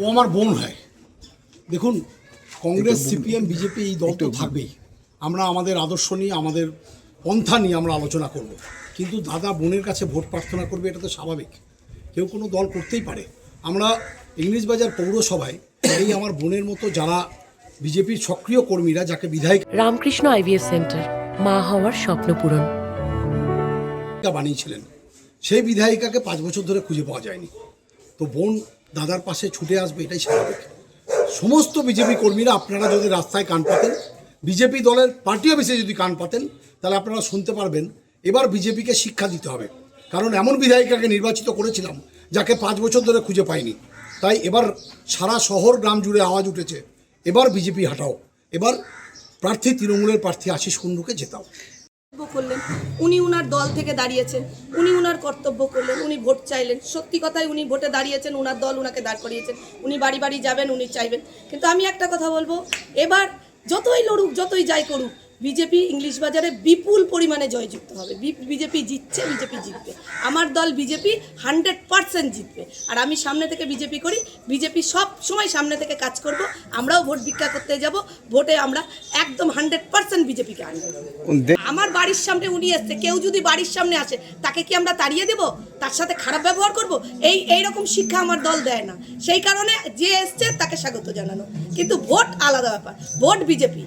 ও আমার বোন হয়। দেখুন, কংগ্রেস, সিপিএম, বিজেপি এই দল তো থাকবেই। আমরা আমাদের আদর্শ নিয়ে, আমাদের পন্থা নিয়ে আমরা আলোচনা করব, কিন্তু দাদা বোনের কাছে ভোট প্রার্থনা করবে, এটা তো স্বাভাবিক। কেউ কোনো দল করতেই পারে। আমরা ইংলিশবাজার পৌরসভায় এই আমার বোনের মতো যারা বিজেপির সক্রিয় কর্মীরা, যাকে বিধায়িকা রামকৃষ্ণ আইভিএফ সেন্টার, মা হওয়ার স্বপ্ন পূরণ বানিয়েছিলেন, সেই বিধায়িকাকে 5 বছর ধরে খুঁজে পাওয়া যায়নি। তো বোন দাদার পাশে ছুটে আসবে, এটাই স্বাভাবিক। সমস্ত বিজেপি কর্মীরা, আপনারা যদি রাস্তায় কান পাতেন, বিজেপি দলের পার্টি অফিসে যদি কান পাতেন, তাহলে আপনারা শুনতে পারবেন এবার বিজেপিকে শিক্ষা দিতে হবে। কারণ এমন বিধায়িকাকে নির্বাচিত করেছিলাম যাকে 5 বছর ধরে খুঁজে পাইনি। তাই এবার সারা শহর গ্রাম জুড়ে আওয়াজ উঠেছে, এবার বিজেপি হাঁটাও, এবার প্রার্থী তৃণমূলের প্রার্থী আশিস কুণ্ডুকে জেতাও। করলেন উনি উনার দল থেকে দাঁড়িয়েছেন, উনি উনার কর্তব্য করলেন, উনি ভোট চাইলেন। সত্যি কথাই উনি ভোটে দাঁড়িয়েছেন, উনার দল উনাকে দাঁড় করিয়েছেন, উনি বাড়ি বাড়ি যাবেন, উনি চাইবেন। কিন্তু আমি একটা কথা বলবো, এবার যতই লড়ুক, যতই যাই করুক, বিজেপি ইংলিশ বাজারে বিপুল পরিমাণে জয়যুক্ত হবে। বিজেপি জিতছে, বিজেপি জিতবে। আমার দল বিজেপি 100% জিতবে। আর আমি সামনে থেকে বিজেপি করি, বিজেপি সব সময় সামনে থেকে কাজ করব। আমরাও ভোট ভিক্ষা করতে যাব, ভোটে আমরা একদম 100% বিজেপিকে আনবো। আমার বাড়ির সামনে উনি এসছে, কেউ যদি বাড়ির সামনে আসে তাকে কি আমরা তাড়িয়ে দেব, তার সাথে খারাপ ব্যবহার করব? এই রকম শিক্ষা আমার দল দেয় না। সেই কারণে যে এসছে তাকে স্বাগত জানানো, কিন্তু ভোট আলাদা ব্যাপার। Vote BJP.